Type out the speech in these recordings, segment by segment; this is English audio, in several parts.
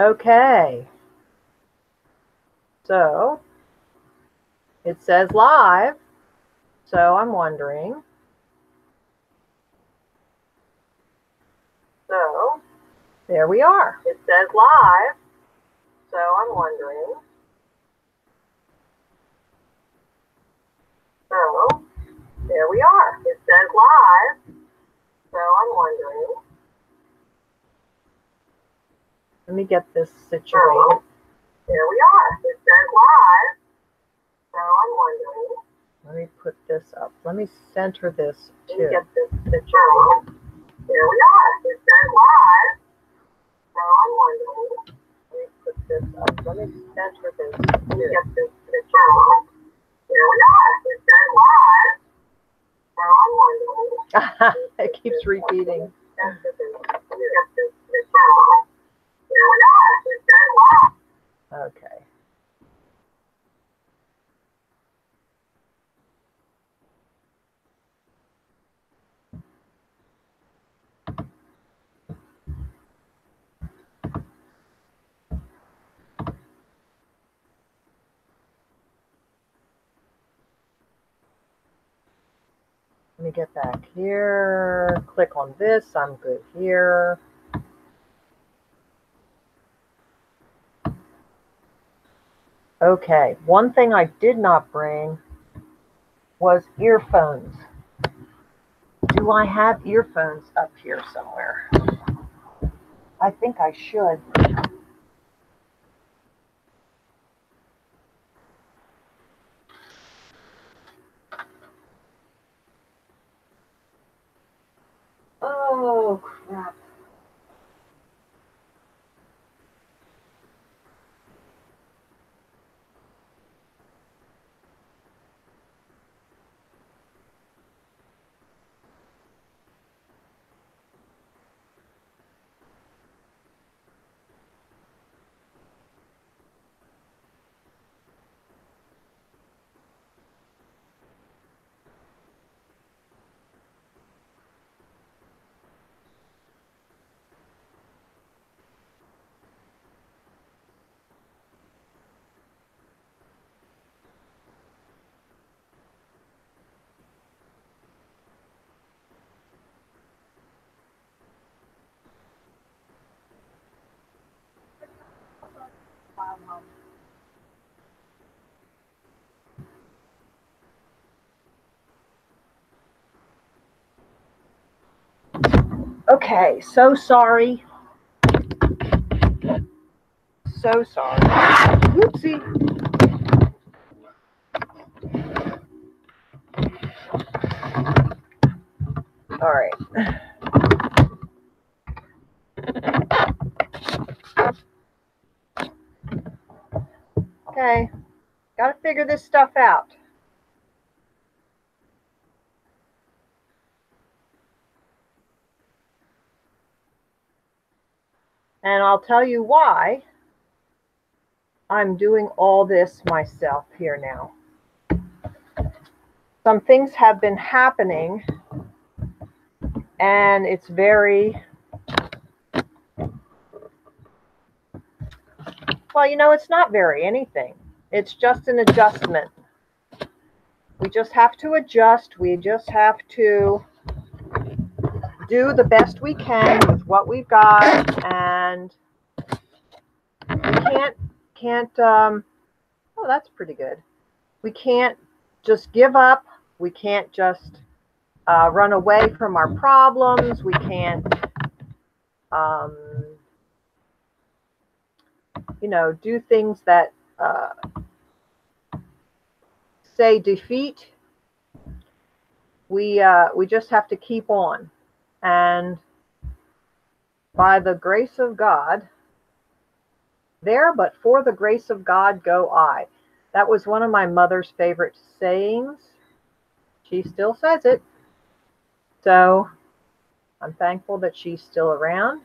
Okay. So it says live. So I'm wondering. So there we are. It says live. So I'm wondering. So there we are. It says live. So I'm wondering. Let me get this situated. So there we are. It says live. So I'm wondering. Let me put this up. Let me center this too. Let me get this situated. There we are. It says live. So I'm wondering. Let me put this up. Let me center this too. Let me get this situated. There we are. It says live. So I'm wondering. It keeps repeating. Okay. Let me get back here. Click on this. I'm good here. Okay, one thing I did not bring was earphones. Do I have earphones up here somewhere? I think I should. Oh, crap. Okay, so sorry. So sorry. Whoopsie. All right. Okay, got to figure this stuff out. And I'll tell you why I'm doing all this myself here now. Some things have been happening, and it's very, well, you know, it's not very anything. It's just an adjustment. We just have to adjust. We just have to do the best we can with what we've got, and we can't, oh, that's pretty good. We can't just give up. We can't just run away from our problems. We can't, you know, do things that say defeat. We just have to keep on. And by the grace of God, there, but for the grace of God go I. That was one of my mother's favorite sayings. She still says it. So I'm thankful that she's still around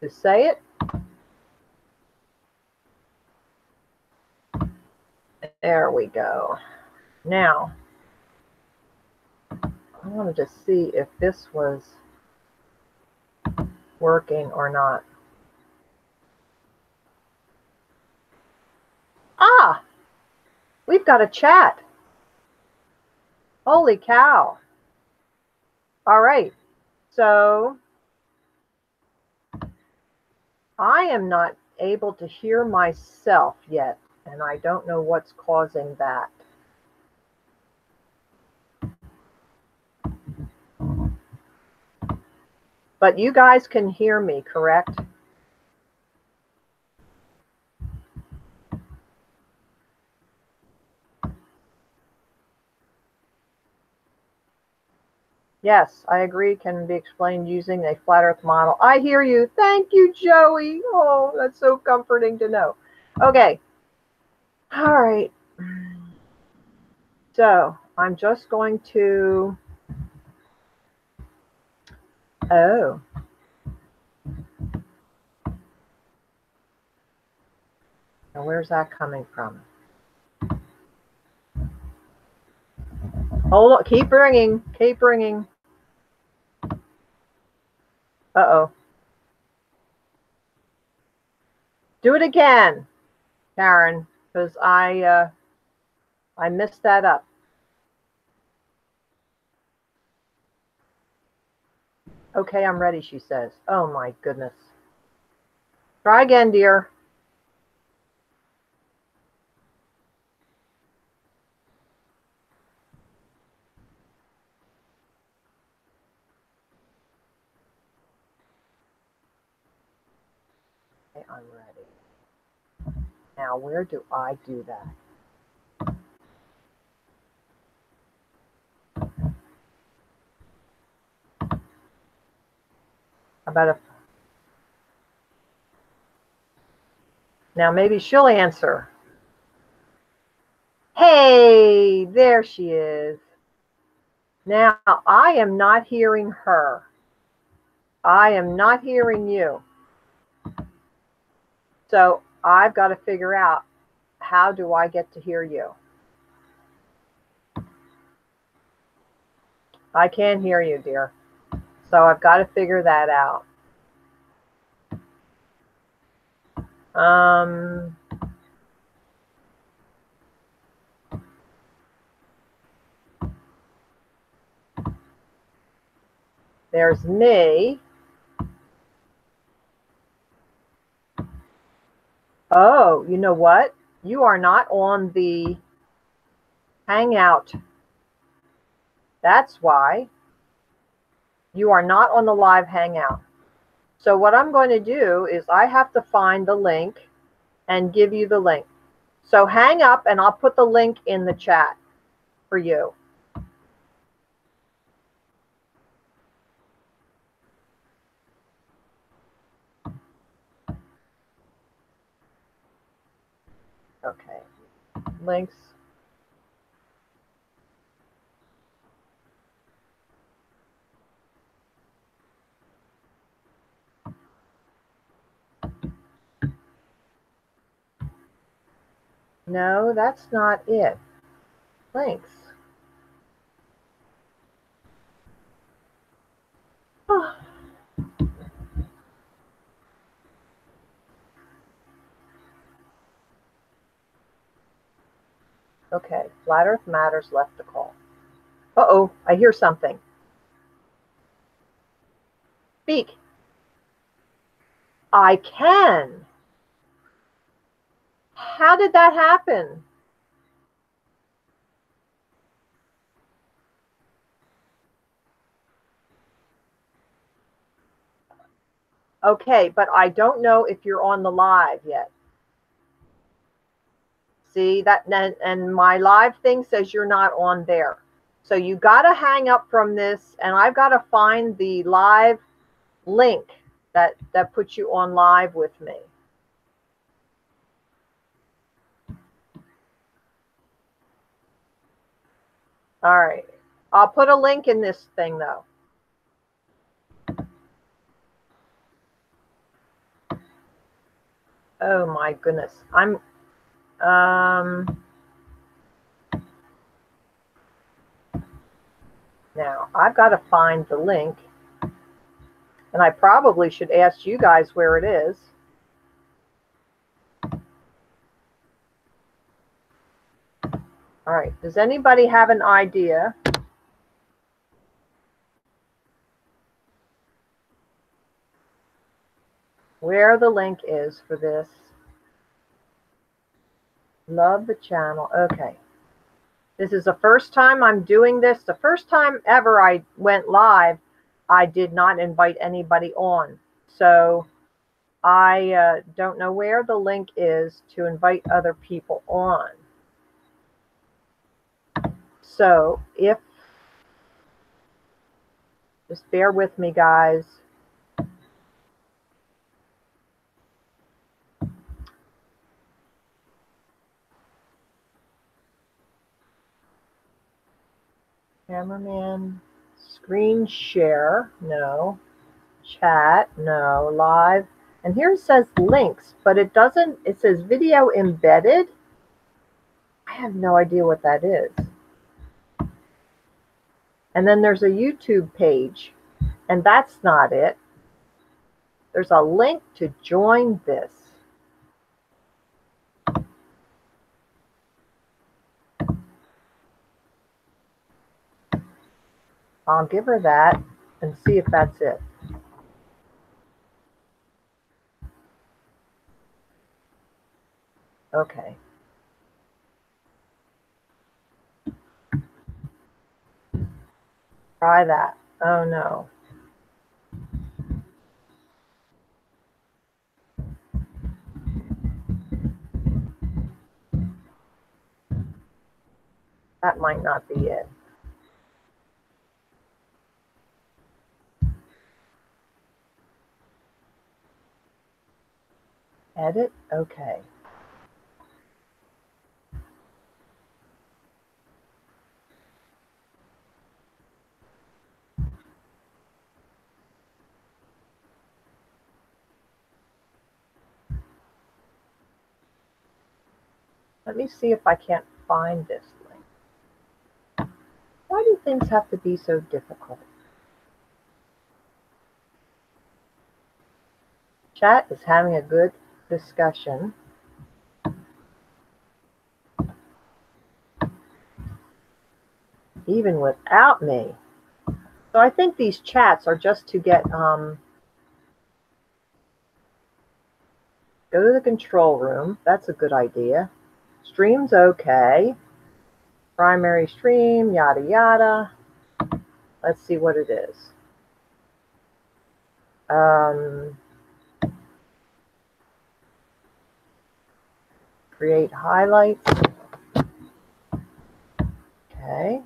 to say it. There we go. Now, I wanted to see if this was working or not. got a chat. Holy cow. All right. So I am not able to hear myself yet, and I don't know what's causing that. But you guys can hear me, correct? Yes, I agree, can be explained using a flat earth model. I hear you. Thank you, Joey. Oh, that's so comforting to know. Okay. All right. So I'm just going to, oh. Now where's that coming from? Hold on, keep ringing, keep ringing. Uh-oh. Do it again, Karen, because I messed that up. Okay, I'm ready, she says. Oh my goodness. Try again, dear. Okay, I'm ready. Now, where do I do that? Now maybe she'll answer. Hey, there she is. Now, I am not hearing her. I am not hearing you. So I've got to figure out, how do I get to hear you? I can't hear you, dear. So I've got to figure that out. There's me. Oh, you know what? You are not on the Hangout. That's why. You are not on the live Hangout. So what I'm going to do is I have to find the link and give you the link. So hang up and I'll put the link in the chat for you. Okay, links. No, that's not it. Links. Oh. Okay, Flat Earth Matters left the call. Uh-oh, I hear something. Speak. I can. How did that happen? Okay, but I don't know if you're on the live yet. See that, and my live thing says you're not on there. So you got to hang up from this, and I've got to find the live link that puts you on live with me. All right. I'll put a link in this thing, though. Oh, my goodness. Now, I've got to find the link. And I probably should ask you guys where it is. All right. Does anybody have an idea where the link is for this? Love the channel. Okay. This is the first time I'm doing this. The first time ever I went live, I did not invite anybody on. So I don't know where the link is to invite other people on. So just bear with me, guys. Cameraman, screen share, no. Chat, no. Live. And here it says links, but it doesn't, it says video embedded. I have no idea what that is. And then there's a YouTube page, and that's not it. There's a link to join this. I'll give her that and see if that's it. Okay. Try that. Oh no. That might not be it. Edit? Okay. Let me see if I can't find this link. Why do things have to be so difficult? Chat is having a good discussion. Even without me. So I think these chats are just to get, go to the control room. That's a good idea. Stream's okay. Primary stream, yada, yada. Let's see what it is. Create highlights. Okay.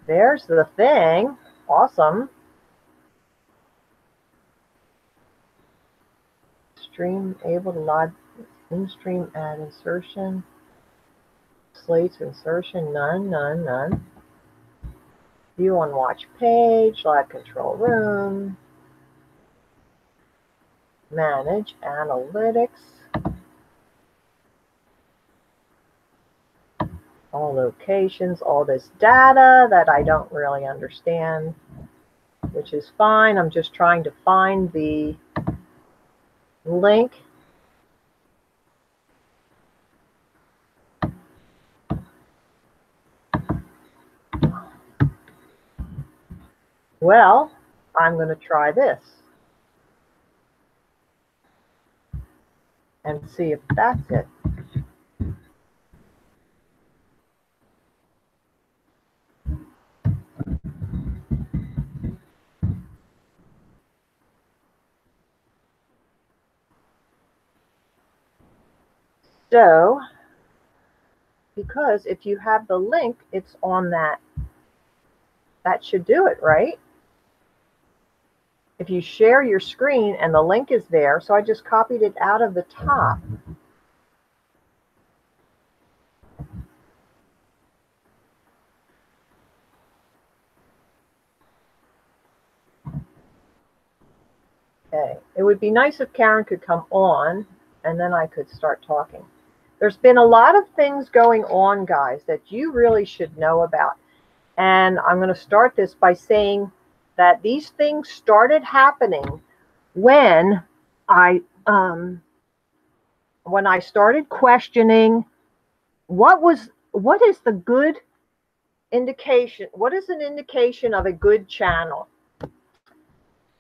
There's the thing. Awesome. Stream able to live in-stream ad insertion. Slates insertion, none. View on watch page, live control room. Manage analytics. All locations, all this data that I don't really understand, which is fine. I'm just trying to find the link. Well, I'm going to try this and see if that's it. So, because if you have the link, it's on that. That should do it, right? If you share your screen and the link is there, so I just copied it out of the top. Okay, it would be nice if Karen could come on and then I could start talking. There's been a lot of things going on, guys, that you really should know about. And I'm going to start this by saying that these things started happening when I started questioning what is the good indication? What is an indication of a good channel?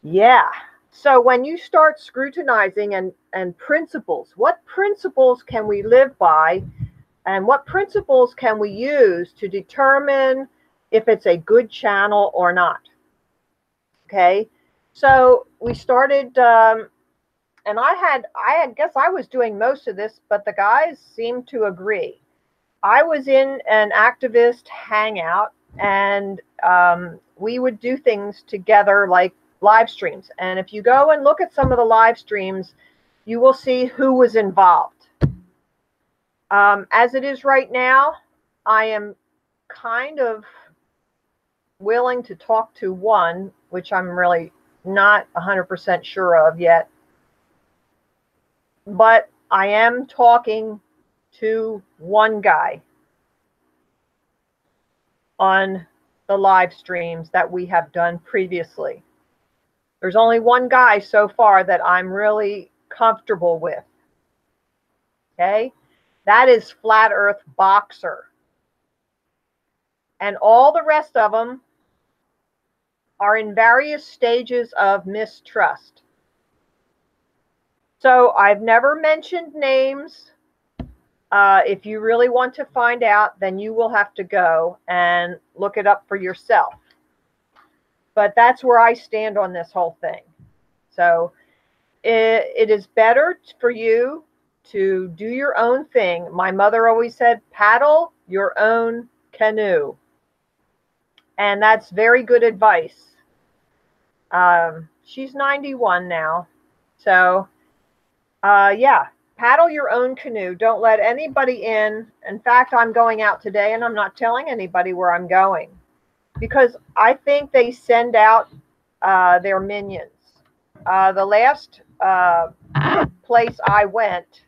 Yeah. So when you start scrutinizing and principles, what principles can we live by, and what principles can we use to determine if it's a good channel or not? Okay. So we started, and I guess I was doing most of this, but the guys seemed to agree. I was in an activist hangout, and we would do things together like live streams. And if you go and look at some of the live streams, you will see who was involved. As it is right now, I am kind of willing to talk to one, which I'm really not 100% sure of yet. But I am talking to one guy on the live streams that we have done previously. There's only one guy so far that I'm really comfortable with. Okay? That is Flat Earth Boxer. And all the rest of them are in various stages of mistrust. So I've never mentioned names. If you really want to find out, then you will have to go and look it up for yourself. But that's where I stand on this whole thing. So it is better for you to do your own thing. My mother always said, paddle your own canoe. And that's very good advice. She's 91 now. So, yeah, paddle your own canoe. Don't let anybody in. In fact, I'm going out today, and I'm not telling anybody where I'm going, because I think they send out their minions. The last place I went,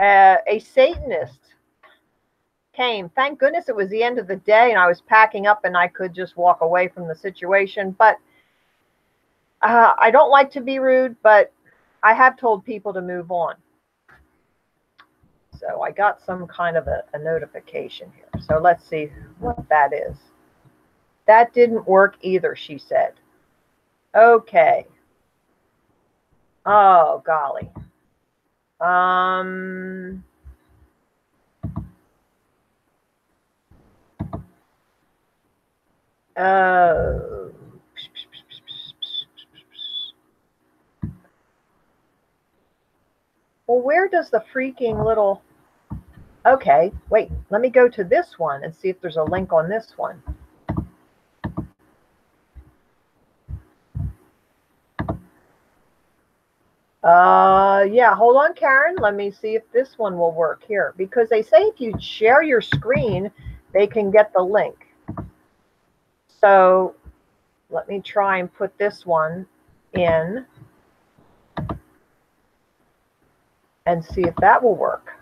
a Satanist came. Thank goodness it was the end of the day, and I was packing up, and I could just walk away from the situation. But I don't like to be rude, but I have told people to move on. So I got some kind of a notification here. So let's see what that is. That didn't work either, she said. Okay. Oh, golly. Well, where does the freaking little... Okay, wait, let me go to this one and see if there's a link on this one. Yeah, hold on, Karen. Let me see if this one will work here. Because they say if you share your screen, they can get the link. So let me try and put this one in and see if that will work.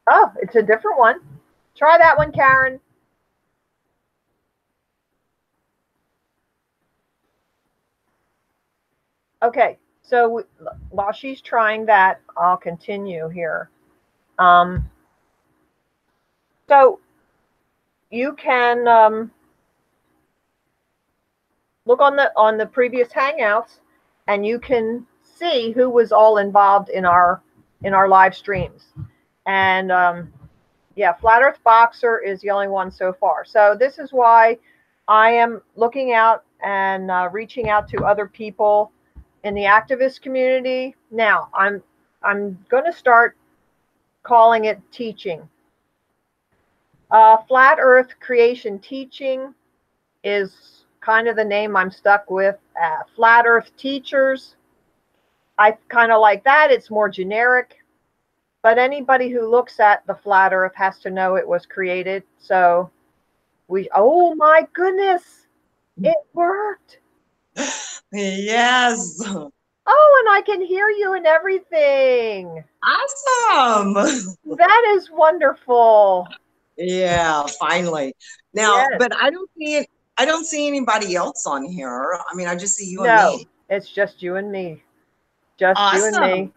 Oh, it's a different one. Try that one, Karen. Okay, so while she's trying that, I'll continue here. So you can look on the previous Hangouts, and you can see who was all involved in our live streams. And yeah, Flat Earth Boxer is the only one so far. So this is why I am looking out and reaching out to other people in the activist community. Now, I'm going to start calling it teaching. Flat Earth Creation Teaching is kind of the name I'm stuck with. Flat Earth Teachers, I kind of like that. It's more generic. But anybody who looks at the Flat Earth has to know it was created. So oh my goodness, it worked. Yes. Oh, and I can hear you and everything. Awesome. That is wonderful. Yeah, finally. Now, Yes. but I don't see anybody else on here. I mean, I just see you and No, me. it's just you and me. Just Awesome. you and me.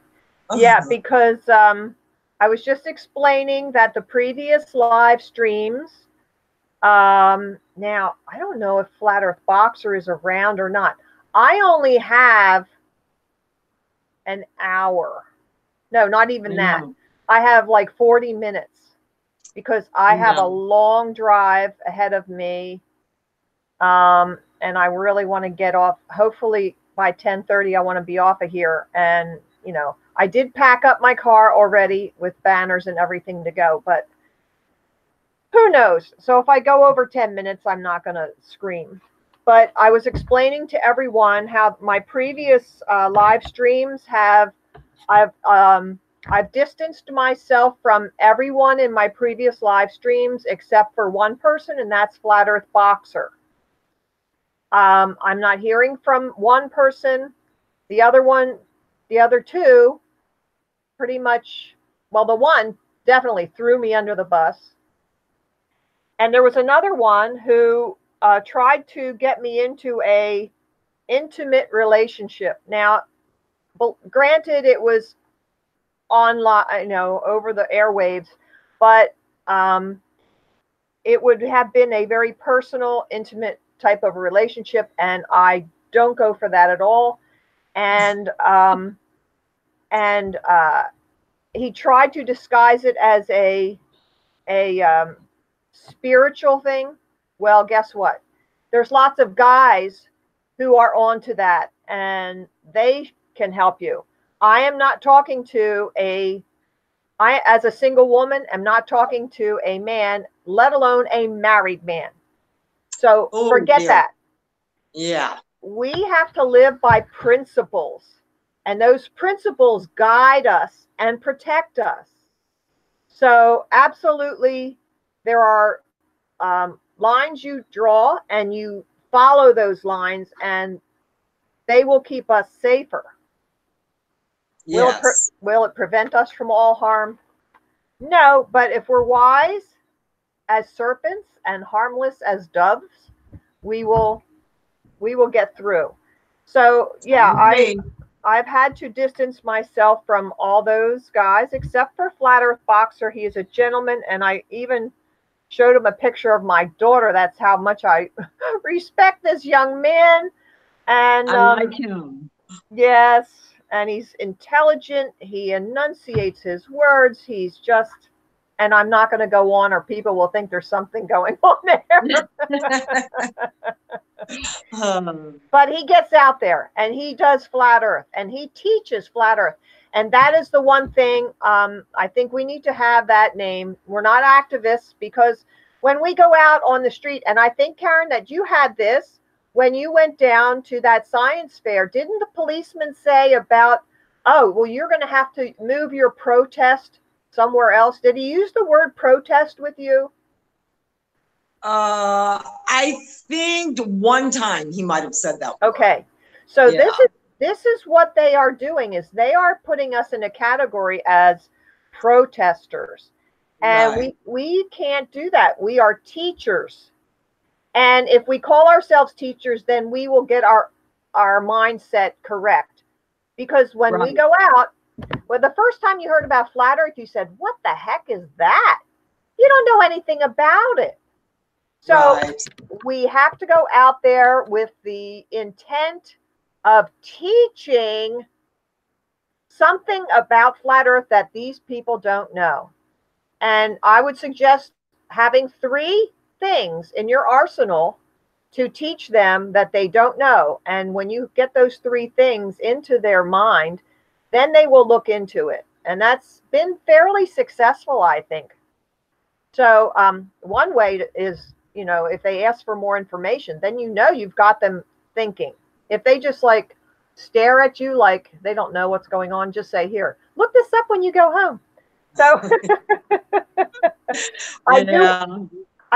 Yeah, because I was just explaining that the previous live streams, now I don't know if Flat Earth Boxer is around or not. I only have an hour. No, not even that. I have like 40 minutes because I have a long drive ahead of me. And I really want to get off. Hopefully by 10:30, I want to be off of here. And, you know, I did pack up my car already with banners and everything to go, but who knows? So if I go over 10 minutes, I'm not going to scream. But I was explaining to everyone how my previous live streams I've distanced myself from everyone in my previous live streams except for one person, and that's Flat Earth Boxer. I'm not hearing from one person. The other two, pretty much, well, the one definitely threw me under the bus. And there was another one who tried to get me into a intimate relationship. Now, granted, it was online, you know, over the airwaves, but it would have been a very personal, intimate type of relationship, and I don't go for that at all. And he tried to disguise it as a spiritual thing. Well, guess what? There's lots of guys who are onto that, and they can help you. I am not talking to I, as a single woman, am not talking to a man, let alone a married man. So forget that. Yeah. We have to live by principles, and those principles guide us and protect us. So absolutely, there are lines you draw, and you follow those lines, and they will keep us safer. Yes. Will it prevent us from all harm? No, but if we're wise as serpents and harmless as doves, we will get through. So yeah, I've had to distance myself from all those guys except for Flat Earth Boxer. He is a gentleman, and I even showed him a picture of my daughter. That's how much I respect this young man. And I like him. Yes, and he's intelligent. He enunciates his words. He's just, and I'm not going to go on, or people will think there's something going on there. But he gets out there and he does Flat Earth and he teaches Flat Earth. And that is the one thing I think we need to have that name. We're not activists, because when we go out on the street, and I think, Karen, that you had this when you went down to that science fair, didn't the policeman say about, oh, well, you're going to have to move your protest somewhere else? Did he use the word protest with you? I think one time he might have said that word. Okay. So yeah. This is what they are doing, is they are putting us in a category as protesters. And right. we can't do that. We are teachers. And if we call ourselves teachers, then we will get our mindset correct. Because when right. we go out, well, the first time you heard about Flat Earth, you said, what the heck is that? You don't know anything about it. So right. we have to go out there with the intent of teaching something about Flat Earth that these people don't know. And I would suggest having 3 things in your arsenal to teach them that they don't know. And when you get those 3 things into their mind, then they will look into it. And that's been fairly successful, I think. So one way is, you know, if they ask for more information, then you know you've got them thinking. If they just like stare at you like they don't know what's going on, just say, here, look this up when you go home. So I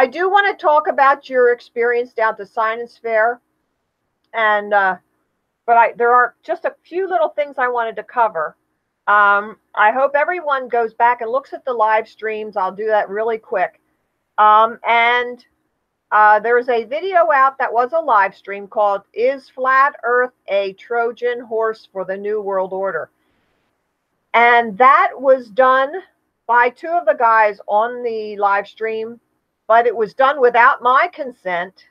do want to talk about your experience down to Science Fair. And but there are just a few little things I wanted to cover. I hope everyone goes back and looks at the live streams. I'll do that really quick. And there's a video out that was a live stream called "Is Flat Earth a Trojan Horse for the New World Order?" And that was done by two of the guys on the live stream, but it was done without my consent.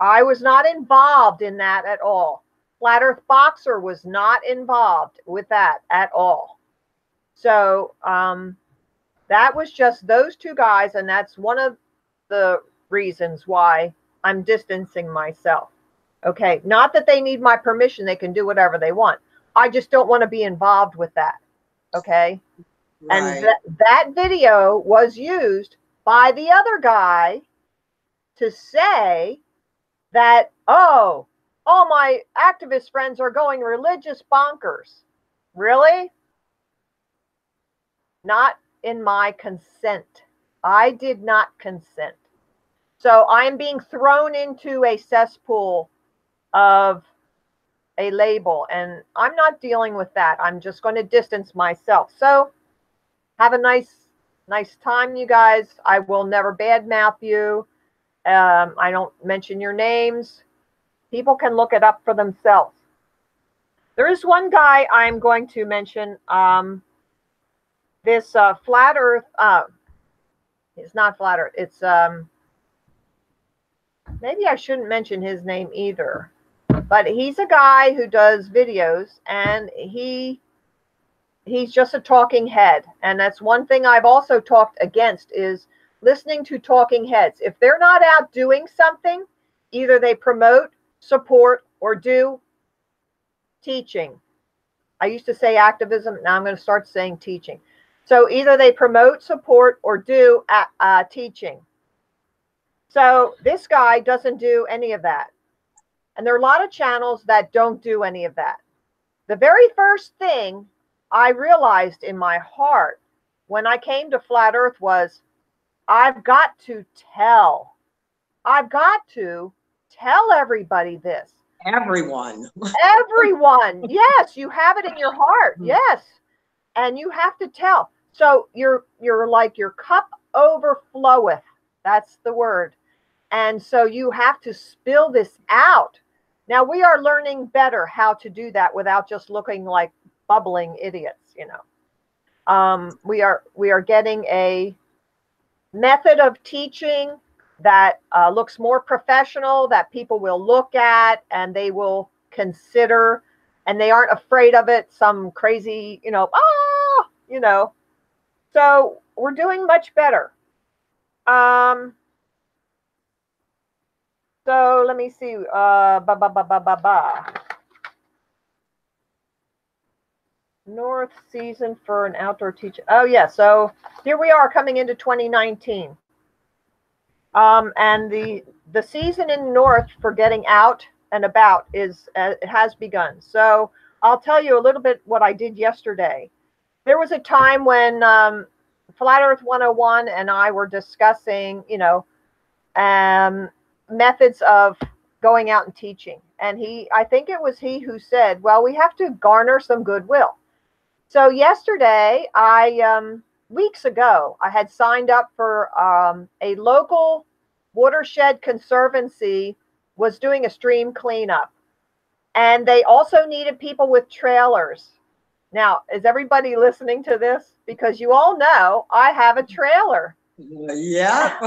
I was not involved in that at all. Flat Earth Boxer was not involved with that at all. So that was just those two guys, and that's one of the reasons why I'm distancing myself. Okay, not that they need my permission, they can do whatever they want. I just don't want to be involved with that. Okay. Right. And that video was used by the other guy to say that, oh, all my activist friends are going religious bonkers. Really? Not in my consent. I did not consent. So I'm being thrown into a cesspool of a label, and I'm not dealing with that. I'm just going to distance myself. So have a nice time, you guys. I will never badmouth you. I don't mention your names. People can look it up for themselves. There is one guy I'm going to mention. This Flat Earth. It's not Flat Earth. It's maybe I shouldn't mention his name either. But he's a guy who does videos, and he's just a talking head. And that's one thing I've also talked against is listening to talking heads. If they're not out doing something, either they promote, support, or do teaching. I used to say activism. Now I'm going to start saying teaching. So either they promote, support, or do teaching. So this guy doesn't do any of that. And there are a lot of channels that don't do any of that. The very first thing I realized in my heart when I came to Flat Earth was, I've got to tell everybody this. Everyone. Everyone. Yes, you have it in your heart. Yes. And you have to tell. So you're like your cup overfloweth. That's the word. And so you have to spill this out. Now we are learning better how to do that without just looking like bubbling idiots, you know. We are getting a method of teaching that looks more professional, that people will look at and they will consider, and they aren't afraid of it. Some crazy, you know, you know. So we're doing much better. So let me see. North season for an outdoor teacher. Oh yeah. So here we are coming into 2019. And the season in North for getting out and about is it has begun. So I'll tell you a little bit what I did yesterday. There was a time when Flat Earth 101 and I were discussing, you know, methods of going out and teaching. And I think it was he who said, well, we have to garner some goodwill. So yesterday, weeks ago, I had signed up for a local watershed conservancy was doing a stream cleanup. And they also needed people with trailers. Now, is everybody listening to this? Because you all know I have a trailer. Yeah.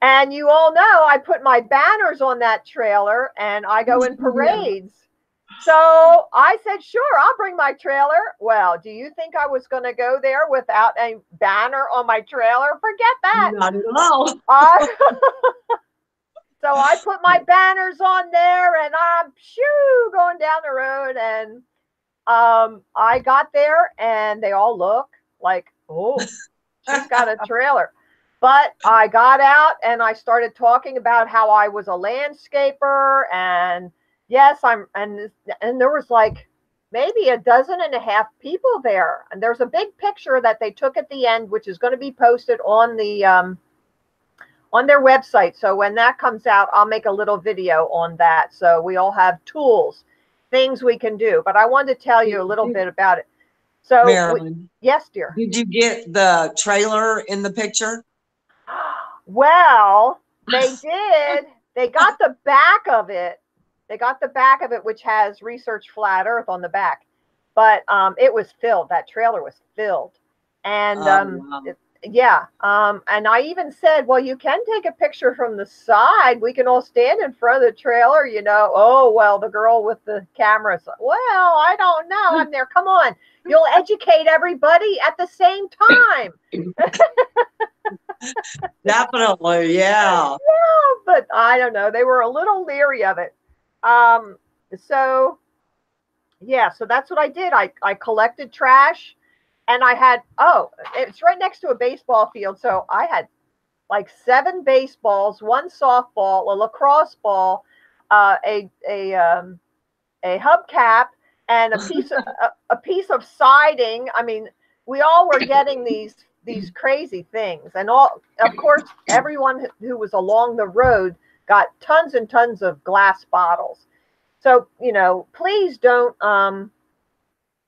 And you all know I put my banners on that trailer and I go in parades. So I said, sure, I'll bring my trailer. Well, do you think I was going to go there without a banner on my trailer? Forget that. Not at all. So I put my banners on there and I'm going down the road. And I got there and they all look like, oh, she's got a trailer. But I got out and I started talking about how I was a landscaper, and yes, and there was like maybe 12.5 people there. And there's a big picture that they took at the end, which is going to be posted on the on their website. So when that comes out, I'll make a little video on that. So we all have tools, things we can do. But I wanted to tell you a little bit about it. So Marilyn, yes, dear. Did you get the trailer in the picture? Well, they did. They got the back of it. They got the back of it, which has Research Flat Earth on the back. but it was filled. That trailer was filled. And wow. yeah. And I even said, well, you can take a picture from the side. We can all stand in front of the trailer, you know. Oh, well, the girl with the camera. Well, I don't know. I'm there. Come on. You'll educate everybody at the same time. Definitely, yeah. Yeah, but I don't know. They were a little leery of it. So yeah, so that's what I did. I collected trash, and I had, oh, it's right next to a baseball field. So I had like 7 baseballs, 1 softball, a lacrosse ball, a hubcap, and a piece of siding. I mean, we all were getting these crazy things, and all, of course, everyone who was along the road got tons and tons of glass bottles. So, you know, please don't Throw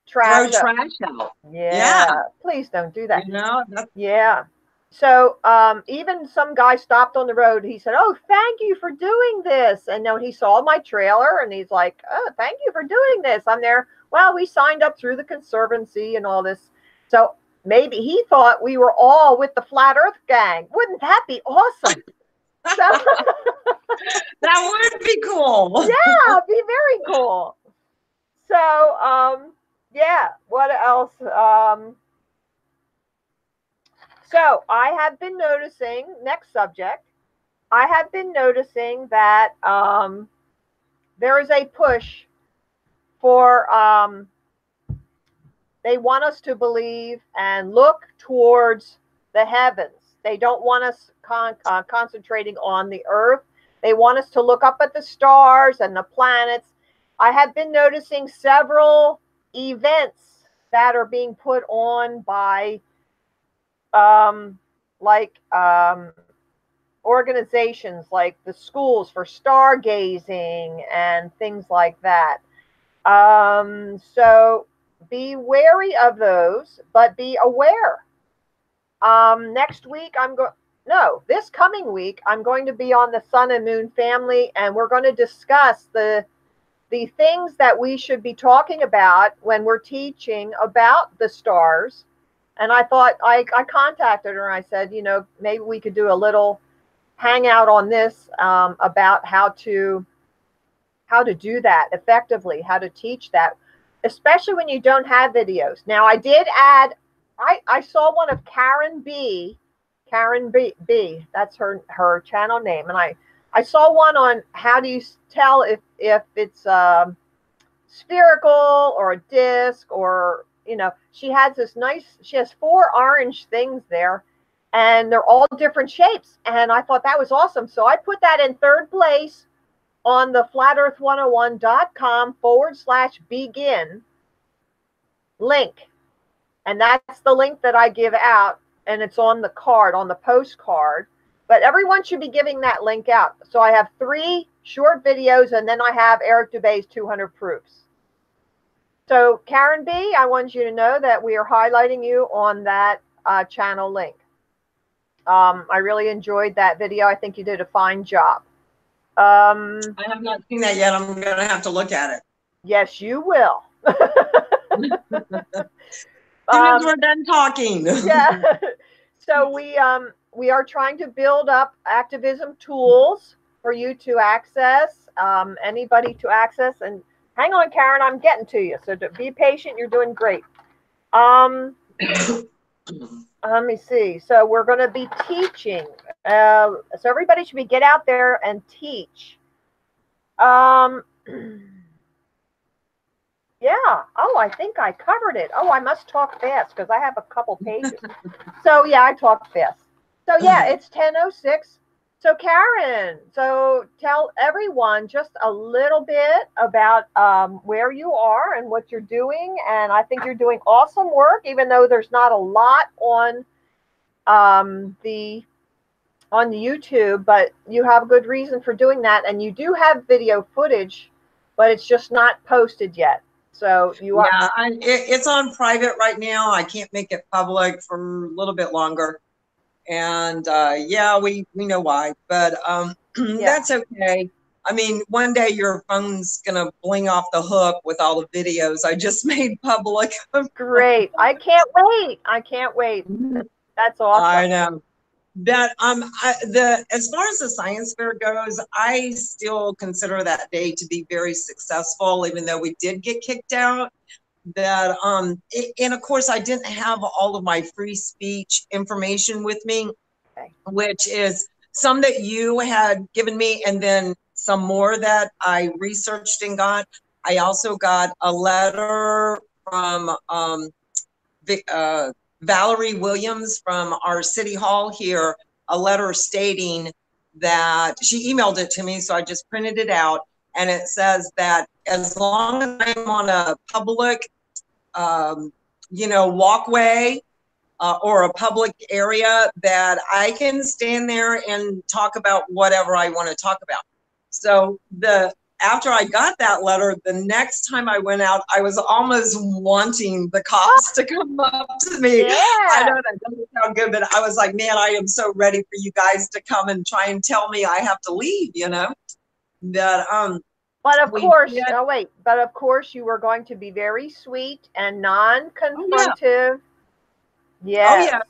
trash up. trash out. Yeah, Yeah. please don't do that. You know, that's Yeah. So even some guy stopped on the road. He said, "Oh, thank you for doing this." And then he saw my trailer, and he's like, "Oh, thank you for doing this." I'm there. Well, we signed up through the Conservancy and all this. So maybe he thought we were all with the Flat Earth gang. Wouldn't that be awesome? So, that would be cool. yeah, it'd be very cool. So yeah. What else? So I have been noticing, next subject, I have been noticing that there is a push for, they want us to believe and look towards the heavens. They don't want us concentrating on the earth. They want us to look up at the stars and the planets. I have been noticing several events that are being put on by like organizations like the schools for stargazing and things like that. So be wary of those, but be aware. Next week, this coming week, I'm going to be on the Sun and Moon family, and we're going to discuss the things that we should be talking about when we're teaching about the stars. And I thought, I contacted her and I said, you know, maybe we could do a little hangout on this about how to do that effectively, how to teach that, especially when you don't have videos. Now, I did add, I saw one of Karen B. That's her channel name. And I saw one on how do you tell if it's spherical or a disc, or, you know, she has 4 orange things there, and they're all different shapes. And I thought that was awesome. So I put that in 3rd place on the flatearth101.com/begin link. And that's the link that I give out, and it's on the card, on the postcard. But everyone should be giving that link out. So I have 3 short videos, and then I have Eric Dubé's 200 proofs. So Karen B., I want you to know that we are highlighting you on that channel link. I really enjoyed that video. I think you did a fine job. I have not seen that yet. I'm going to have to look at it. Yes, you will. As soon as we're done talking. Yeah. So we are trying to build up activism tools for you to access, anybody to access. And hang on, Karen, I'm getting to you. So be patient. You're doing great. Let me see. So we're going to be teaching. So everybody should get out there and teach. Yeah. Oh, I think I covered it. Oh, I must talk fast because I have a couple pages. So yeah, I talk fast. So yeah, it's 10:06. So Karen, so tell everyone just a little bit about where you are and what you're doing. And I think you're doing awesome work, even though there's not a lot on the YouTube, but you have a good reason for doing that. And you do have video footage, but it's just not posted yet. So you are. Yeah, it's on private right now. I can't make it public for a little bit longer. And yeah, we know why, but Yeah. that's okay. I mean, one day your phone's gonna bling off the hook with all the videos I just made public. Great. I can't wait. I can't wait. That's awesome. I know. That as far as the science fair goes, I still consider that day to be very successful, even though we did get kicked out. That and of course I didn't have all of my free speech information with me, Okay. which is some that you had given me, and then some more that I researched and got. I also got a letter from Valerie Williams from our city hall here, a letter stating that she emailed it to me, so I just printed it out, and it says that as long as I'm on a public, walkway or a public area, that I can stand there and talk about whatever I want to talk about. So after I got that letter, the next time I went out, I was almost wanting the cops to come up to me. Yeah. I know that doesn't sound good, but I was like, man, I am so ready for you guys to come and try and tell me I have to leave, That But of course, but of course you were going to be very sweet and non-confrontive. Yes. Oh yeah.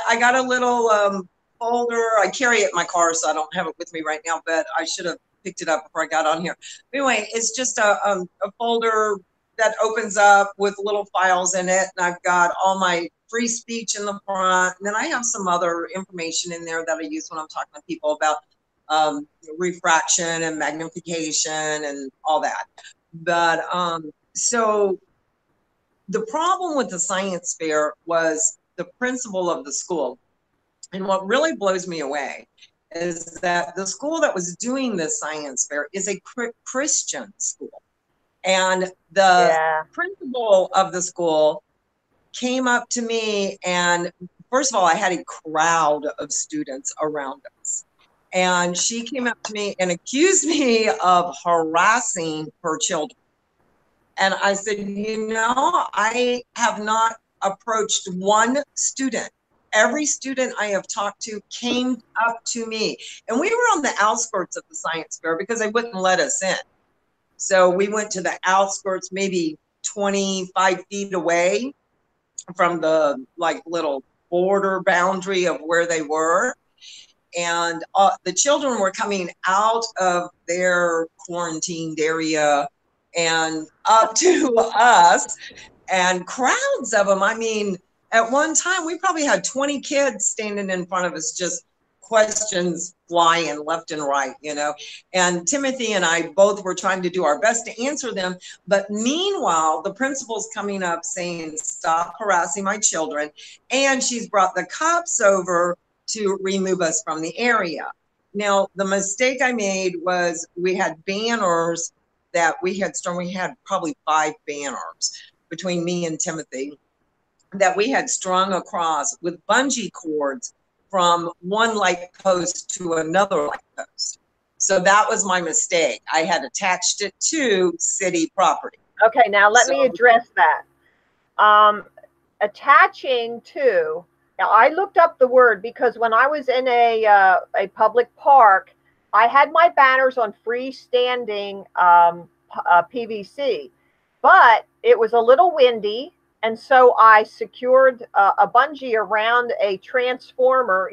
I got a little folder. I carry it in my car, so I don't have it with me right now, but I should have picked it up before I got on here. Anyway, it's just a folder that opens up with little files in it, and I've got all my free speech in the front, and then I have some other information in there that I use when I'm talking to people about refraction and magnification and all that. But so the problem with the science fair was the principal of the school. And what really blows me away is that the school that was doing this science fair is a Christian school. And the principal of the school came up to me, and first of all, I had a crowd of students around us. And she came up to me and accused me of harassing her children. And I said, I have not approached one student. Every student I have talked to came up to me. And we were on the outskirts of the science fair because they wouldn't let us in. So we went to the outskirts, maybe 25 feet away from the little border boundary of where they were. And the children were coming out of their quarantined area and up to us, and crowds of them. I mean, at one time, we probably had 20 kids standing in front of us, just questions flying left and right, And Timothy and I both were trying to do our best to answer them. But meanwhile, the principal's coming up saying, stop harassing my children. And she's brought the cops over to remove us from the area. Now, the mistake I made was we had banners that we had probably 5 banners between me and Timothy that we had strung across with bungee cords from one light post to another light post. So that was my mistake. I had attached it to city property. Okay, now let me address that. Attaching to, now I looked up the word because when I was in a public park, I had my banners on freestanding PVC, but it was a little windy, and so I secured a bungee around a transformer,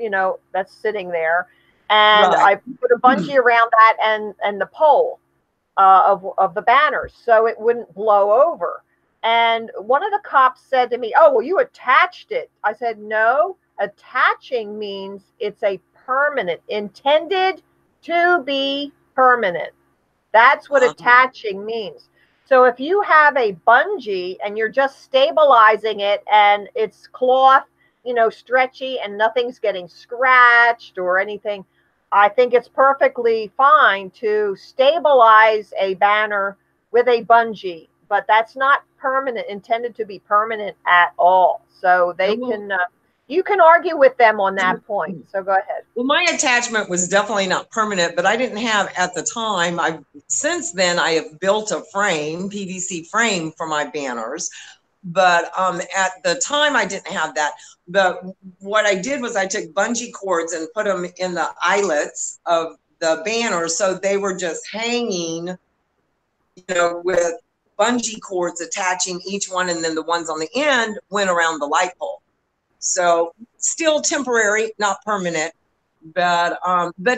that's sitting there, and I put a bungee around that and the pole of the banners so it wouldn't blow over. And one of the cops said to me, "Oh, well, you attached it." I said, "No, attaching means it's a permanent, intended to be permanent. That's what attaching means. So if you have a bungee and you're just stabilizing it and it's cloth, stretchy and nothing's getting scratched or anything, I think it's perfectly fine to stabilize a banner with a bungee, but that's not permanent, intended to be permanent at all. So they can, you can argue with them on that point. So go ahead. Well, my attachment was definitely not permanent, but I didn't have at the time. Since then I have built a frame, PVC frame for my banners. But at the time I didn't have that. But what I did was I took bungee cords and put them in the eyelets of the banner. So they were just hanging, with bungee cords attaching each one, and then the ones on the end went around the light pole. So still temporary, not permanent. But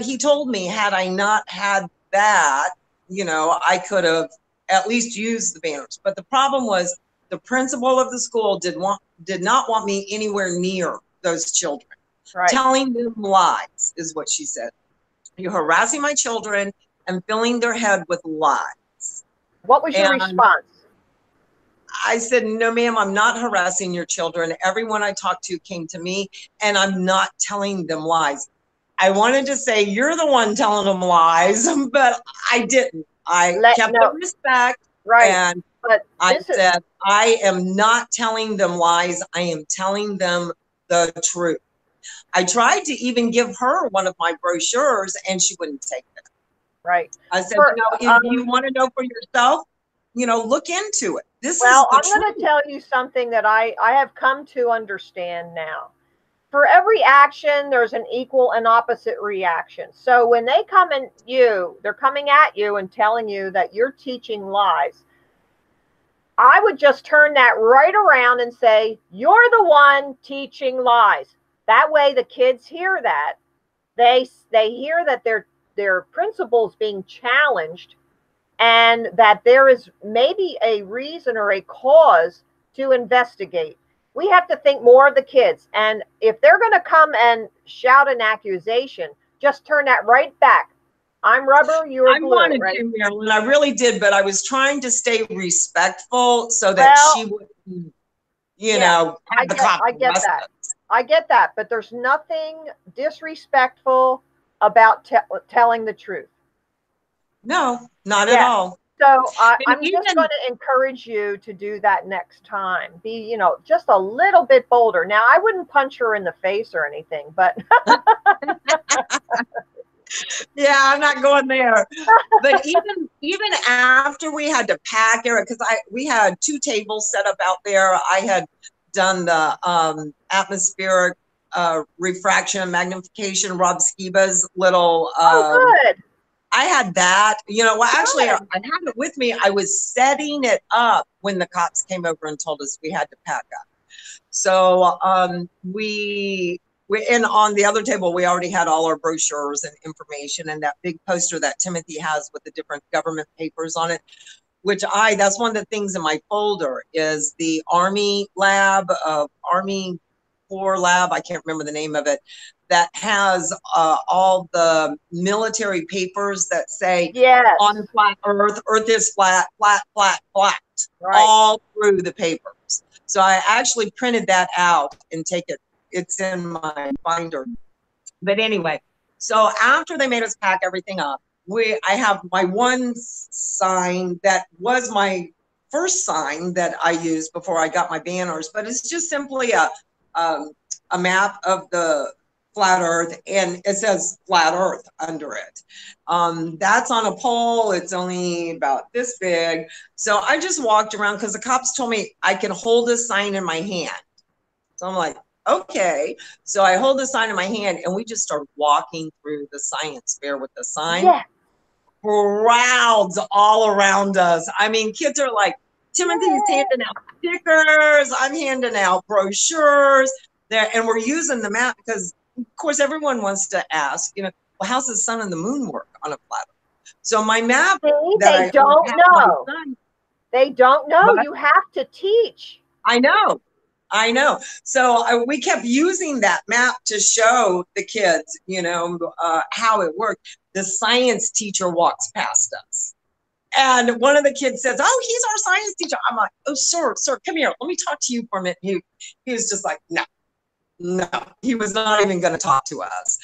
he told me, had I not had that, I could have at least used the banners. But the problem was the principal of the school did not want me anywhere near those children. Right. Telling them lies is what she said. You're harassing my children and filling their head with lies. What was your response? I said, no, ma'am, I'm not harassing your children. Everyone I talked to came to me, and I'm not telling them lies. I wanted to say you're the one telling them lies, but I didn't. I kept the respect, right? And I said, I am not telling them lies. I am telling them the truth. I tried to even give her one of my brochures, and she wouldn't take it. Right. I said, if you want to know for yourself, look into it. I'm going to tell you something that I have come to understand now. For every action, there's an equal and opposite reaction. So when they come they're coming at you and telling you that you're teaching lies. I would just turn that right around and say, you're the one teaching lies. That way the kids hear that. They hear that their principles being challenged, and that there is maybe a reason or a cause to investigate. We have to think more of the kids. And if they're going to come and shout an accusation, just turn that right back. I'm rubber, you're glue. I wanted to, Marilyn. I really did, but I was trying to stay respectful so that she wouldn't, have the cop. I get that. I get that. But there's nothing disrespectful about telling the truth. No, not at all. So I'm just going to encourage you to do that next time. Be, just a little bit bolder. Now, I wouldn't punch her in the face or anything, but. Yeah, I'm not going there. But even after we had to pack it, because we had 2 tables set up out there. I had done the atmospheric refraction and magnification, Rob Skiba's little. Good. I had that, actually I had it with me. I was setting it up when the cops came over and told us we had to pack up. So and on the other table, we already had all our brochures and information and that big poster that Timothy has with the different government papers on it, which that's one of the things in my folder is the Army lab, Army Corps lab, I can't remember the name of it, that has all the military papers that say on flat Earth is flat, flat, flat, flat, all through the papers. So I actually printed that out and it's in my binder. But anyway, so after they made us pack everything up, I have my one sign that was my first sign that I used before I got my banners, but it's just simply a map of the flat Earth, and it says flat Earth under it. That's on a pole. It's only about this big. So I just walked around because the cops told me I can hold a sign in my hand. So I'm like, okay. So I hold the sign in my hand, and we just start walking through the science fair with the sign. Yeah. Crowds all around us. I mean, kids are like, Timothy's handing out stickers. I'm handing out brochures there, and we're using the map because, of course, everyone wants to ask, well, how's the sun and the moon work on a flat Earth? So my map. They don't know. They don't know. You have to teach. I know. So we kept using that map to show the kids, how it worked. The science teacher walks past us. And one of the kids says, oh, he's our science teacher. I'm like, oh, sir, come here. Let me talk to you for a minute. He was just like, no. He was not even going to talk to us.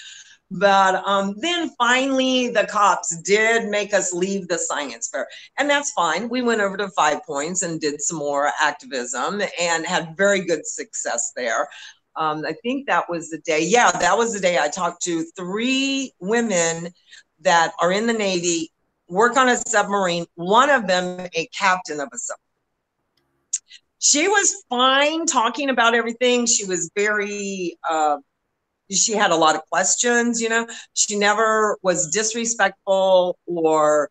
But then finally, the cops did make us leave the science fair. And that's fine. We went over to 5 Points and did some more activism and had very good success there. I think that was the day. Yeah, that was the day I talked to 3 women that are in the Navy, work on a submarine, one of them a captain of a submarine. She was fine talking about everything. She was very she had a lot of questions, you know. She never was disrespectful or,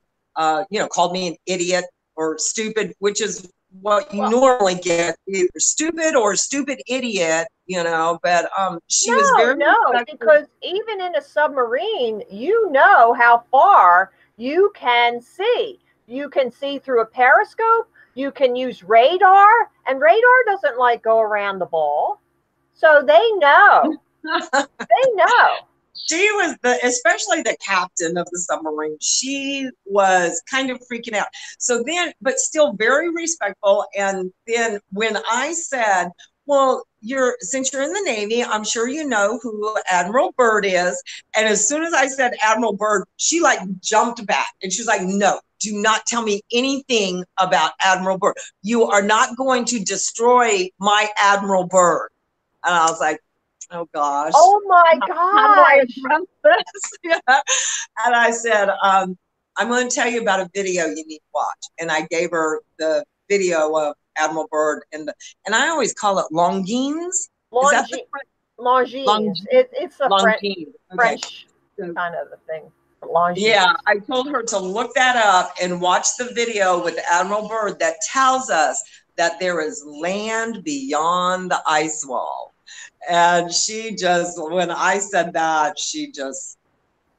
you know, called me an idiot or stupid, which is what you normally get, either stupid or stupid idiot, you know. But she was very no, because even in a submarine, you know how far you can see. You can see through a periscope. You can use radar, and radar doesn't like go around the ball. So they know. They know. She was especially the captain of the submarine. She was kind of freaking out. So then, but still very respectful. And then when I said, well, since you're in the Navy, I'm sure you know who Admiral Byrd is. And as soon as I said Admiral Byrd, she like jumped back and she's like, no, do not tell me anything about Admiral Byrd. You are not going to destroy my Admiral Byrd. And I was like, oh gosh. Oh my gosh. How do I address this? Yeah. And I said, I'm going to tell you about a video you need to watch. And I gave her the video of Admiral Byrd and I always call it Longines. Longines. It's a Longines. French kind of a thing. Longines. Yeah, I told her to look that up and watch the video with Admiral Byrd that tells us that there is land beyond the ice wall. And she just, when I said that, she just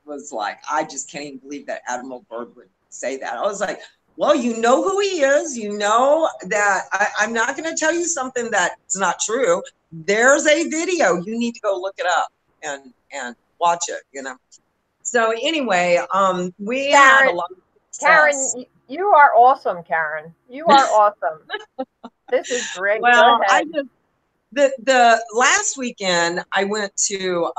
was like, I just can't even believe that Admiral Byrd would say that. I was like, well, you know who he is. You know that I'm not going to tell you something that's not true. There's a video. You need to go look it up and watch it, you know. So anyway, we had a lot of success. Karen, you are awesome, Karen. You are awesome. This is great. Well, the last weekend I went to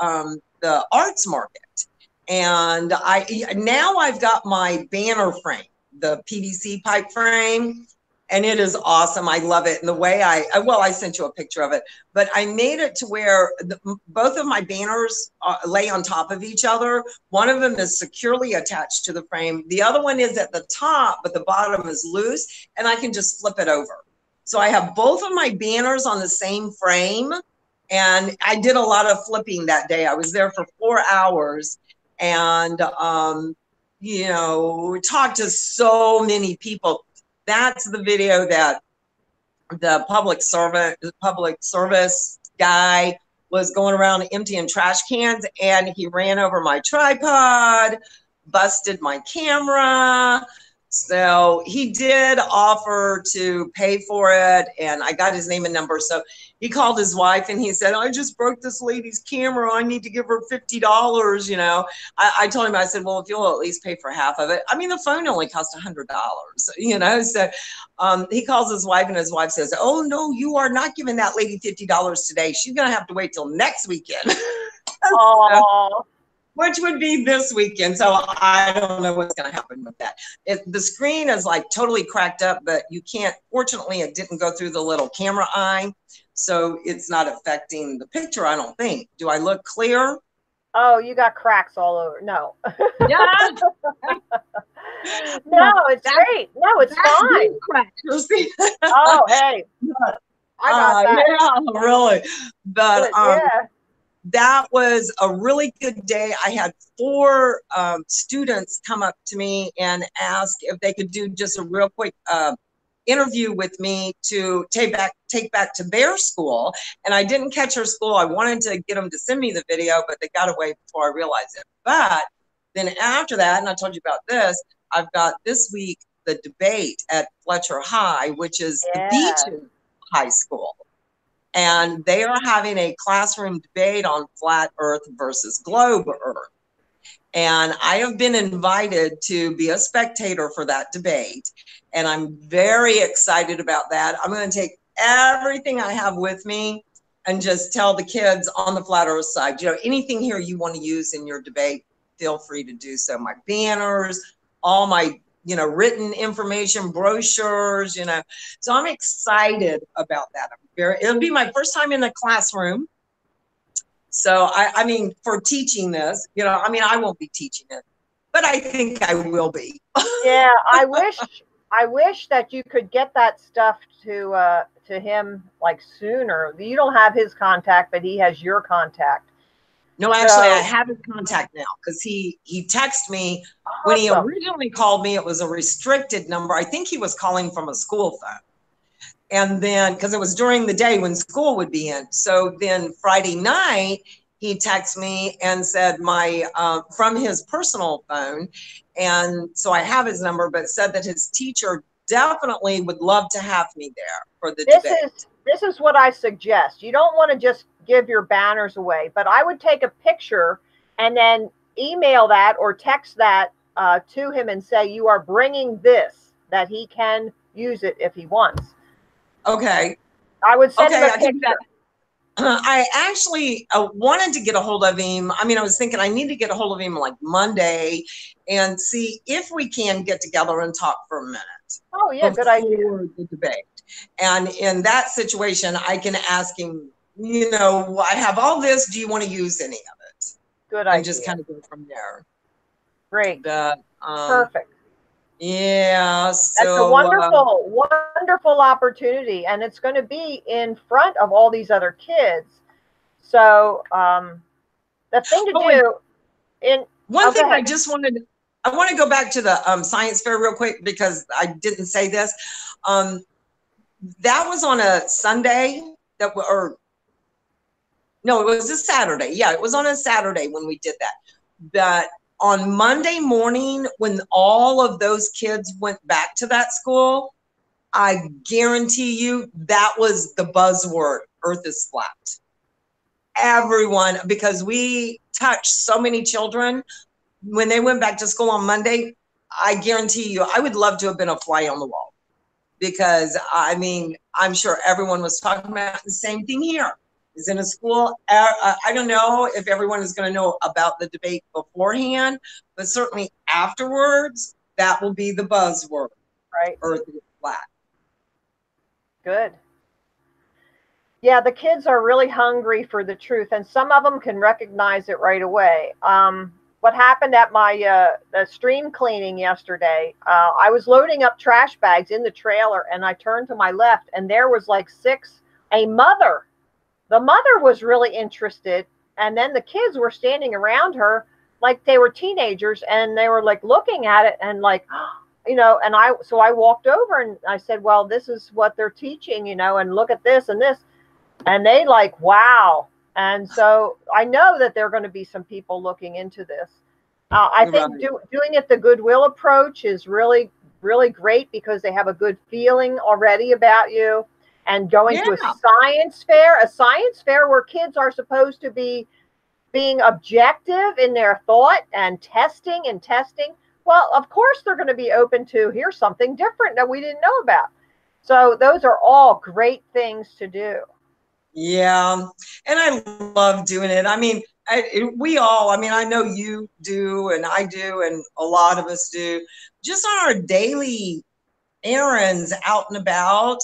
the arts market, and now I've got my banner frame, the PVC pipe frame, and it is awesome. I love it. And the way I sent you a picture of it, but I made it to where both of my banners lay on top of each other. One of them is securely attached to the frame. The other one is at the top, but the bottom is loose, and I can just flip it over. So I have both of my banners on the same frame, and I did a lot of flipping that day. I was there for 4 hours, and you know, talked to so many people. That's the video that the public service guy was going around emptying trash cans, and he ran over my tripod, busted my camera. So he did offer to pay for it, and I got his name and number. So he called his wife and he said, I just broke this lady's camera. I need to give her $50, you know. I told him, I said, well, if you'll at least pay for half of it. I mean, the phone only cost $100, you know. So he calls his wife, and his wife says, oh, no, you are not giving that lady $50 today. She's going to have to wait till next weekend. Oh. Which would be this weekend. So I don't know what's going to happen with that. The screen is like totally cracked up, but you can't, fortunately, it didn't go through the little camera eye. So it's not affecting the picture, I don't think. Do I look clear? Oh, you got cracks all over. No. Yeah. No, it's great. No, it's fine. Oh, hey. I got that. Yeah, really. But yeah. That was a really good day. I had 4 students come up to me and ask if they could do just a real quick interview with me to take back to their school. And I didn't catch her school. I wanted to get them to send me the video, but they got away before I realized it. But then after that, and I told you about this, I've got this week the debate at Fletcher High, which is the Beaches High School. And they are having a classroom debate on flat Earth versus globe Earth. And I have been invited to be a spectator for that debate. And I'm very excited about that. I'm going to take everything I have with me and just tell the kids on the flat Earth side, you know, anything here you want to use in your debate, feel free to do so. My banners, all my, you know, written information, brochures, you know. So I'm excited about that. It'll be my first time in the classroom. So I mean, for teaching this, you know, I mean, I won't be teaching it, but I think I will be. Yeah, I wish that you could get that stuff to him like sooner. You don't have his contact, but he has your contact. No, actually, I have his contact now because he texted me. When he originally called me, it was a restricted number. I think he was calling from a school phone. And then, because it was during the day when school would be in. So then Friday night, he texted me and said from his personal phone. And so I have his number, but said that his teacher definitely would love to have me there for the debate. This is what I suggest. You don't want to just give your banners away, but I would take a picture and then email that or text that to him and say, you are bringing this, that he can use it if he wants. Okay. I would send him a picture. I actually wanted to get a hold of him. I mean, I was thinking I need to get a hold of him like Monday and see if we can get together and talk for a minute. Oh, yeah, good idea. The debate. And in that situation, I can ask him, you know, I have all this. Do you want to use any of it? Good idea. And just kind of go from there. Great. Perfect. Yeah. So that's a wonderful opportunity. And it's going to be in front of all these other kids. So the thing to do one thing I just wanted, I want to go back to the science fair real quick because I didn't say this. That was on a Sunday it was a Saturday. Yeah, it was on a Saturday when we did that. But on Monday morning, when all of those kids went back to that school, I guarantee you that was the buzzword, Earth is flat. Everyone, because we touched so many children, when they went back to school on Monday, I guarantee you, I would love to have been a fly on the wall. Because, I mean, I'm sure everyone was talking about the same thing here. Is in a school. I don't know if everyone is going to know about the debate beforehand, but certainly afterwards, that will be the buzzword. Right. Earth is flat. Good. Yeah, the kids are really hungry for the truth, and some of them can recognize it right away. What happened at my the stream cleaning yesterday, I was loading up trash bags in the trailer, and I turned to my left, and there was like a mother. The mother was really interested, and then the kids were standing around her like they were teenagers, and they were like looking at it and like, you know, and so I walked over and I said, well, this is what they're teaching, you know, and look at this and this. And they like, wow. And so I know that there are going to be some people looking into this. I think doing it the goodwill approach is really, really great because they have a good feeling already about you. And going to a science fair where kids are supposed to be being objective in their thought and testing. Well, of course, they're going to be open to here's something different that we didn't know about. So those are all great things to do. Yeah. And I love doing it. I mean, I know you do, and I do, and a lot of us do, just on our daily errands out and about.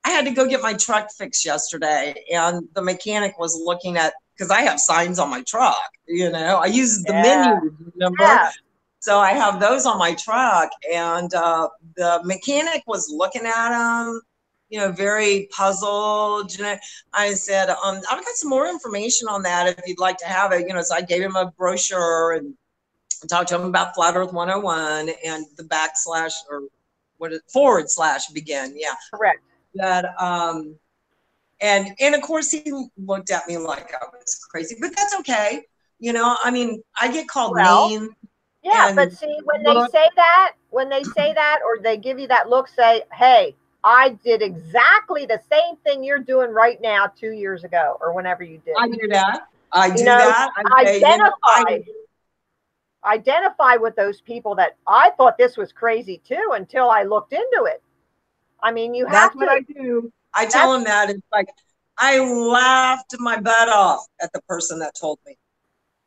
I had to go get my truck fixed yesterday, and the mechanic was looking at, because I have signs on my truck, you know, I use the menu, remember? Yeah. So I have those on my truck, and the mechanic was looking at them, you know, very puzzled. You know, I said, I've got some more information on that if you'd like to have it, you know, so I gave him a brochure and talked to him about Flat Earth 101 and the / begin. Yeah. Correct. That and of course he looked at me like I was crazy, but that's okay. You know, I mean, I get called names. Yeah, but see, when they say that, or they give you that look, say, hey, I did exactly the same thing you're doing right now 2 years ago, or whenever you did. I do that. Identify with those people that I thought this was crazy too until I looked into it. I mean, you have to. That's what I do. I tell them that. It's like, I laughed my butt off at the person that told me.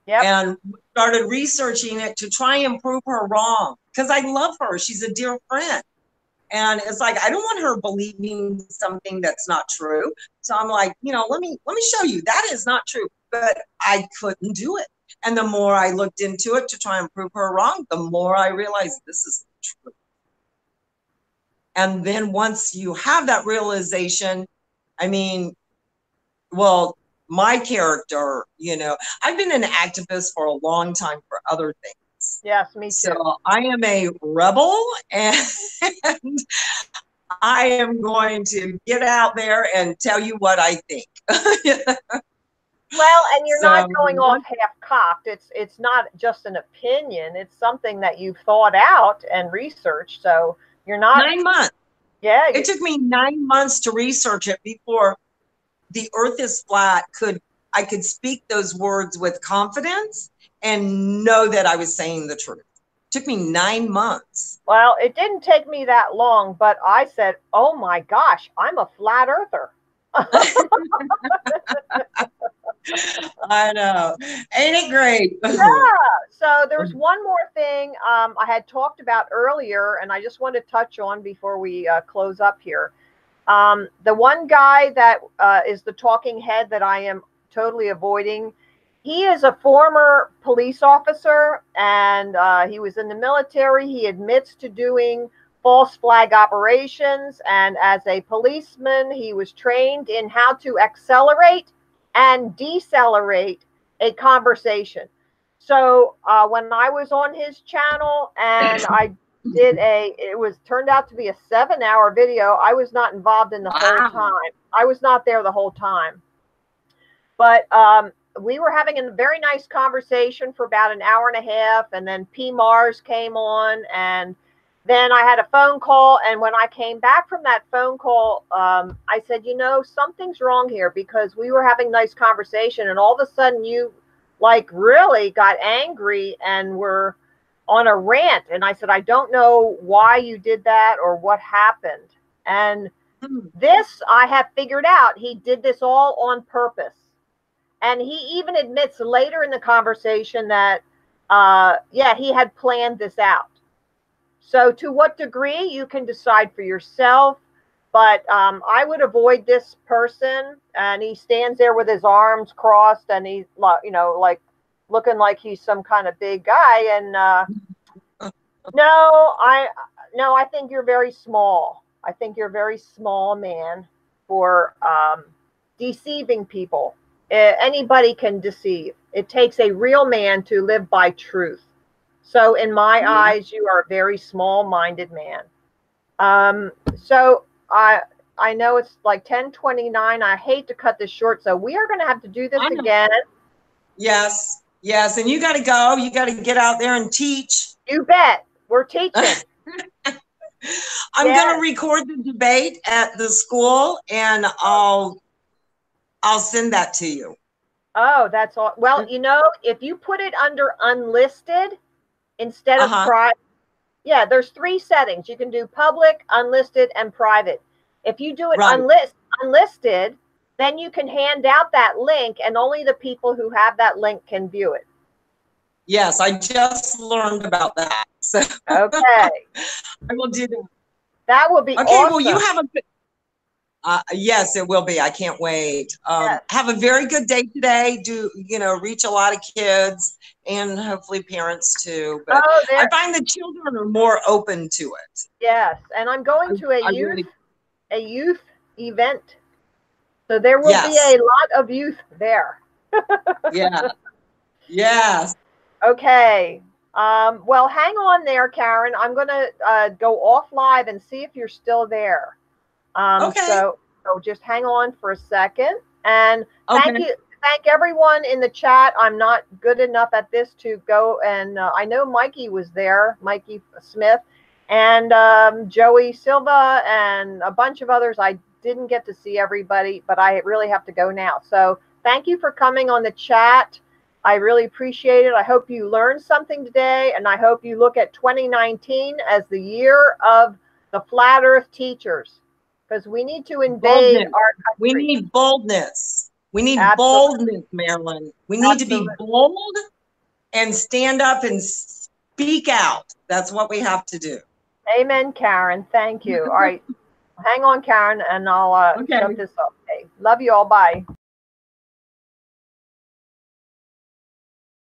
Yep. And started researching it to try and prove her wrong. Because I love her. She's a dear friend. And it's like, I don't want her believing something that's not true. So I'm like, you know, let me show you that is not true. But I couldn't do it. And the more I looked into it to try and prove her wrong, the more I realized this is true. And then once you have that realization, I mean, well, my character, I've been an activist for a long time for other things. Yes, me too. So I am a rebel, and I am going to get out there and tell you what I think. Well, and you're not So, going off half-cocked. It's not just an opinion. It's something that you've thought out and researched. So you're not 9 months. Yeah. It took me 9 months to research it before the earth is flat I could speak those words with confidence and know that I was saying the truth. It took me 9 months. Well, it didn't take me that long, but I said, oh my gosh, I'm a flat earther. I know. Ain't it great? Yeah. So there's one more thing I had talked about earlier, and I just want to touch on before we close up here. The one guy that is the talking head that I am totally avoiding, he is a former police officer, and he was in the military. He admits to doing false flag operations, and as a policeman, he was trained in how to accelerate and decelerate a conversation. So when I was on his channel and I did turned out to be a 7-hour video. I was not involved in the whole time. I was not there the whole time. But we were having a very nice conversation for about an hour and a half, and then P. Mars came on, and then I had a phone call, and when I came back from that phone call, I said, something's wrong here, because we were having nice conversation, and all of a sudden you really got angry and were on a rant. And I said, I don't know why you did that or what happened. And this I have figured out. He did this all on purpose. And he even admits later in the conversation that, he had planned this out. So to what degree, you can decide for yourself. But I would avoid this person. And he stands there with his arms crossed, and he's, looking like he's some kind of big guy. And no, I think you're very small. I think you're a very small man for deceiving people. Anybody can deceive. It takes a real man to live by truth. So in my eyes, you are a very small-minded man. So I know it's like 10:29. I hate to cut this short, so we are going to have to do this again. Yes. And you got to go. You got to get out there and teach. You bet. We're teaching. I'm going to record the debate at the school, and I'll send that to you. Oh, that's all. Well, if you put it under unlisted instead of private, there's 3 settings. You can do public, unlisted, and private. If you do it unlisted, then you can hand out that link, and only the people who have that link can view it. Yes, I just learned about that. So okay. I will do that. That will be okay. Awesome. Well, you have a yes, it will be. I can't wait. Have a very good day today. Reach a lot of kids and hopefully parents too. But I find the children are more open to it. Yes, and I'm going to a youth event. So there will be a lot of youth there. Yeah. Yes. Okay. Well, hang on there, Karen. I'm going to go off live and see if you're still there. Okay. So just hang on for a second. And thank everyone in the chat. I'm not good enough at this to go. And I know Mikey was there, Mikey Smith, and Joey Silva, and a bunch of others. I didn't get to see everybody, but I really have to go now. So thank you for coming on the chat. I really appreciate it. I hope you learned something today, and I hope you look at 2019 as the year of the flat earth teachers, because we need to invade our country. We need boldness. We need boldness, Marilyn. We need to be bold and stand up and speak out. That's what we have to do. Amen, Karen. Thank you. All right. Hang on, Karen, and I'll shut this up. Okay. Love you all. Bye.